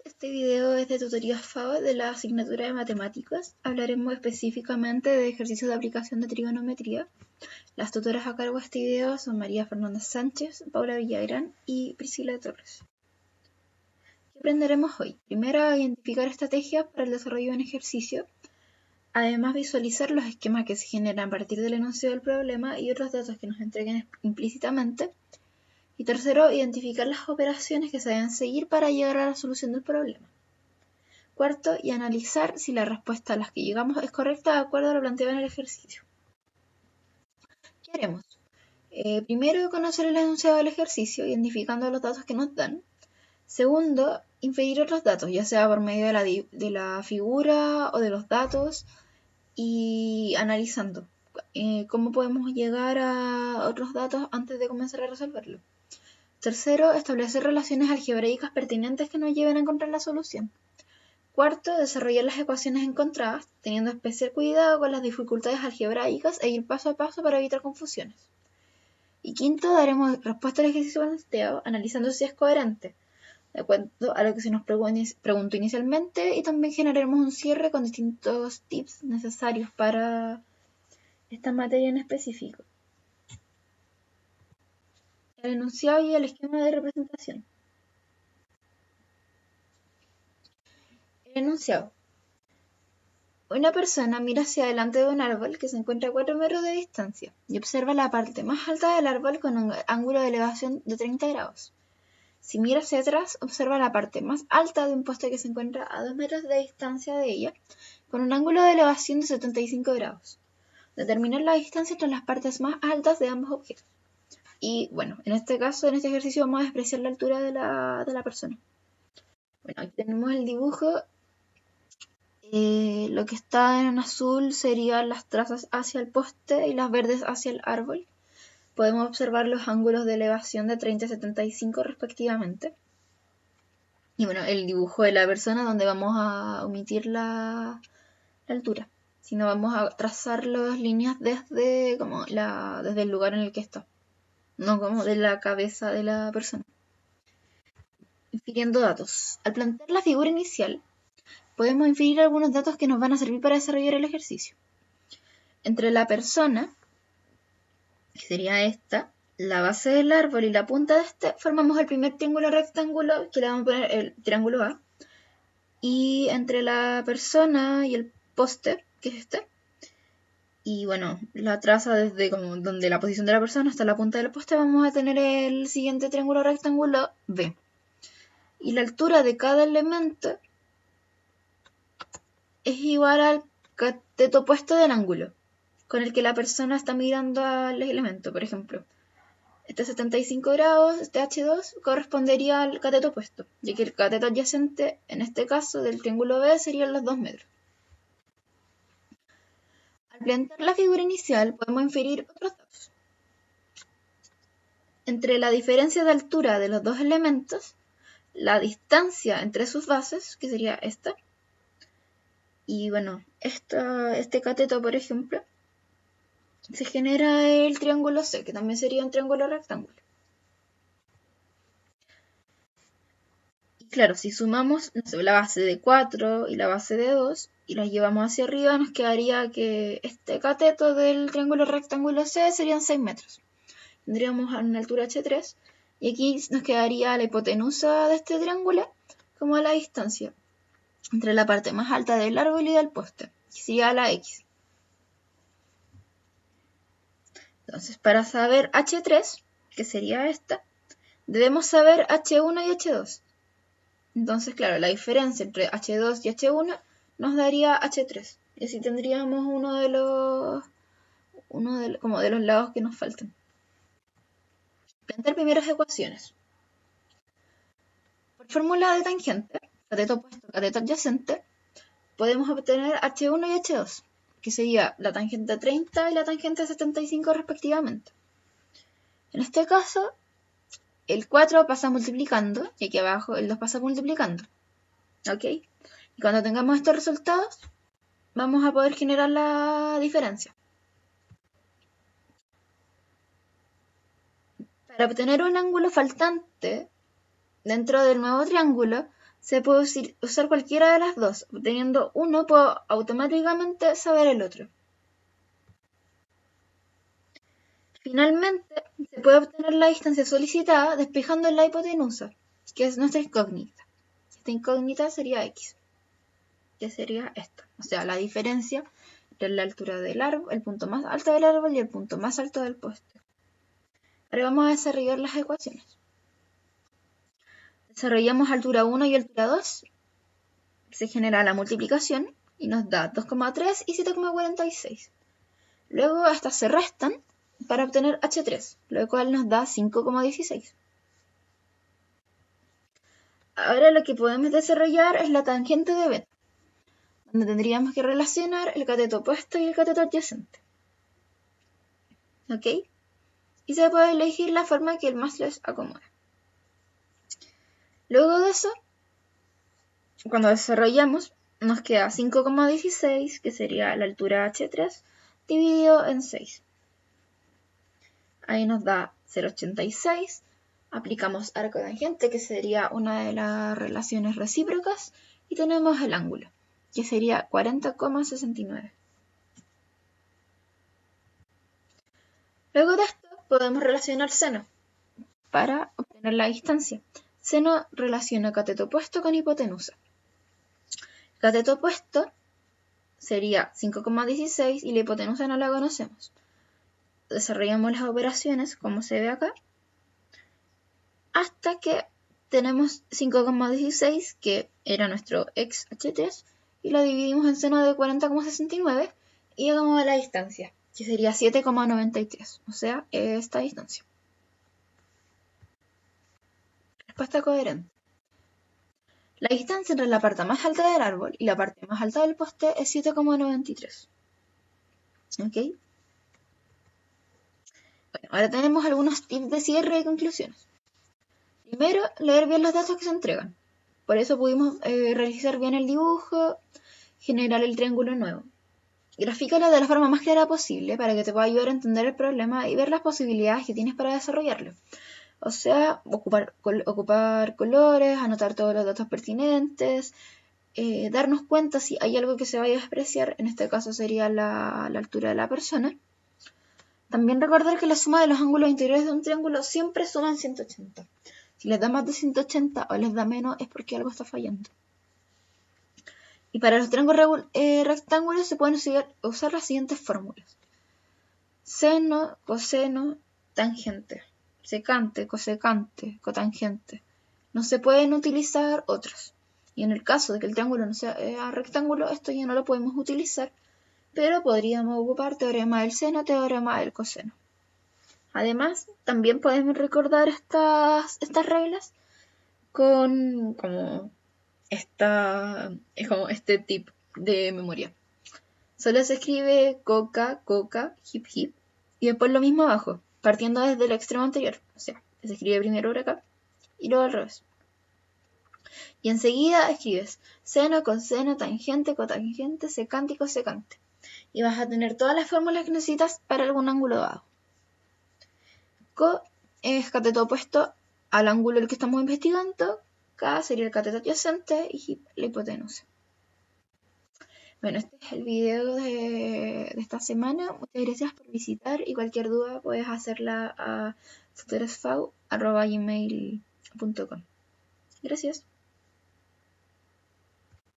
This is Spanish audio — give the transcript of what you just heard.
Este video es de tutoría FAO de la asignatura de Matemáticas. Hablaremos específicamente de ejercicios de aplicación de trigonometría. Las tutoras a cargo de este video son María Fernanda Sánchez, Paula Villagrán y Priscila Torres. ¿Qué aprenderemos hoy? Primero, a identificar estrategias para el desarrollo de un ejercicio. Además, visualizar los esquemas que se generan a partir del enunciado del problema y otros datos que nos entreguen implícitamente. Y tercero, identificar las operaciones que se deben seguir para llegar a la solución del problema. Cuarto, y analizar si la respuesta a las que llegamos es correcta de acuerdo a lo planteado en el ejercicio. ¿Qué haremos? Primero, conocer el enunciado del ejercicio, identificando los datos que nos dan. Segundo, inferir otros datos, ya sea por medio de la figura o de los datos, y analizando cómo podemos llegar a otros datos antes de comenzar a resolverlo. Tercero, establecer relaciones algebraicas pertinentes que nos lleven a encontrar la solución. Cuarto, desarrollar las ecuaciones encontradas, teniendo especial cuidado con las dificultades algebraicas e ir paso a paso para evitar confusiones. Y quinto, daremos respuesta al ejercicio planteado, analizando si es coherente, de acuerdo a lo que se nos preguntó inicialmente, y también generaremos un cierre con distintos tips necesarios para esta materia en específico. El enunciado y el esquema de representación. El enunciado. Una persona mira hacia adelante de un árbol que se encuentra a 4 metros de distancia y observa la parte más alta del árbol con un ángulo de elevación de 30 grados. Si mira hacia atrás, observa la parte más alta de un poste que se encuentra a 2 metros de distancia de ella con un ángulo de elevación de 75 grados. Determinar la distancia entre las partes más altas de ambos objetos. Y bueno, en este caso, en este ejercicio vamos a despreciar la altura de la persona. Bueno, aquí tenemos el dibujo. Lo que está en azul serían las trazas hacia el poste y las verdes hacia el árbol. Podemos observar los ángulos de elevación de 30 y 75 respectivamente. Y bueno, el dibujo de la persona donde vamos a omitir la altura, sino vamos a trazar las líneas desde el lugar en el que está, no como de la cabeza de la persona. Infiriendo datos. Al plantear la figura inicial, podemos inferir algunos datos que nos van a servir para desarrollar el ejercicio. Entre la persona, que sería esta, la base del árbol y la punta de este, formamos el primer triángulo rectangular, que le vamos a poner el triángulo A. Y entre la persona y el poste, que es este, y bueno, la traza desde como donde la posición de la persona hasta la punta del poste, vamos a tener el siguiente triángulo rectangular B. Y la altura de cada elemento es igual al cateto opuesto del ángulo con el que la persona está mirando al elemento. Por ejemplo, este 75 grados, este H2, correspondería al cateto opuesto, ya que el cateto adyacente, en este caso, del triángulo B serían los 2 metros. Al plantear la figura inicial, podemos inferir otros datos. Entre la diferencia de altura de los dos elementos, la distancia entre sus bases, que sería esta, y bueno, este cateto, por ejemplo, se genera el triángulo C, que también sería un triángulo rectángulo. Y claro, si sumamos la base de 4 y la base de 2 y las llevamos hacia arriba, nos quedaría que este cateto del triángulo rectángulo C serían 6 metros. Tendríamos una altura H3 y aquí nos quedaría la hipotenusa de este triángulo como la distancia entre la parte más alta del árbol y del poste, que sería la X. Entonces, para saber H3, que sería esta, debemos saber H1 y H2. Entonces, claro, la diferencia entre H2 y H1 nos daría H3. Y así tendríamos uno de los lados que nos faltan. Plantear primeras ecuaciones. Por fórmula de tangente, cateto opuesto, cateto adyacente, podemos obtener H1 y H2, que sería la tangente 30 y la tangente 75 respectivamente. En este caso, el 4 pasa multiplicando y aquí abajo el 2 pasa multiplicando. ¿Ok? Y cuando tengamos estos resultados, vamos a poder generar la diferencia. Para obtener un ángulo faltante dentro del nuevo triángulo, se puede usar cualquiera de las dos. Obteniendo uno, puedo automáticamente saber el otro. Finalmente, se puede obtener la distancia solicitada despejando la hipotenusa, que es nuestra incógnita. Esta incógnita sería x, que sería esta. O sea, la diferencia entre la altura del árbol, el punto más alto del árbol y el punto más alto del poste. Ahora vamos a desarrollar las ecuaciones. Desarrollamos altura 1 y altura 2. Se genera la multiplicación y nos da 2,3 y 7,46. Luego estas se restan para obtener h3, lo cual nos da 5,16. Ahora lo que podemos desarrollar es la tangente de beta, donde tendríamos que relacionar el cateto opuesto y el cateto adyacente. ¿Ok? Y se puede elegir la forma que más les acomode. Luego de eso, cuando desarrollamos, nos queda 5,16, que sería la altura h3, dividido en 6. Ahí nos da 0,86. Aplicamos arco tangente, que sería una de las relaciones recíprocas, y tenemos el ángulo, que sería 40,69. Luego de esto podemos relacionar seno para obtener la distancia. Seno relaciona cateto opuesto con hipotenusa. Cateto opuesto sería 5,16 y la hipotenusa no la conocemos. Desarrollamos las operaciones como se ve acá, hasta que tenemos 5,16, que era nuestro ex h3, y lo dividimos en seno de 40,69 y llegamos a la distancia, que sería 7,93, o sea, esta distancia. Respuesta coherente. La distancia entre la parte más alta del árbol y la parte más alta del poste es 7,93. ¿Ok? Bueno, ahora tenemos algunos tips de cierre y conclusiones. Primero, leer bien los datos que se entregan. Por eso pudimos realizar bien el dibujo, generar el triángulo nuevo. Grafícalo de la forma más clara posible para que te pueda ayudar a entender el problema y ver las posibilidades que tienes para desarrollarlo. O sea, ocupar colores, anotar todos los datos pertinentes, darnos cuenta si hay algo que se vaya a despreciar, en este caso sería la altura de la persona. También recordar que la suma de los ángulos interiores de un triángulo siempre suman 180. Si les da más de 180 o les da menos es porque algo está fallando. Y para los triángulos rectángulos se pueden usar las siguientes fórmulas. Seno, coseno, tangente. Secante, cosecante, cotangente. No se pueden utilizar otros. Y en el caso de que el triángulo no sea rectángulo, esto ya no lo podemos utilizar, pero podríamos ocupar teorema del seno, teorema del coseno. Además, también podemos recordar estas reglas con como este tip de memoria. Solo se escribe coca, coca, hip, hip, y después lo mismo abajo, partiendo desde el extremo anterior. O sea, se escribe primero por acá y luego al revés. Y enseguida escribes seno, coseno, tangente, cotangente, secante y cosecante. Y vas a tener todas las fórmulas que necesitas para algún ángulo dado. Co es cateto opuesto al ángulo el que estamos investigando. K sería el cateto adyacente y hip la hipotenusa. Bueno, este es el video de esta semana. Muchas gracias por visitar y cualquier duda puedes hacerla a futurosfau@gmail.com. Gracias.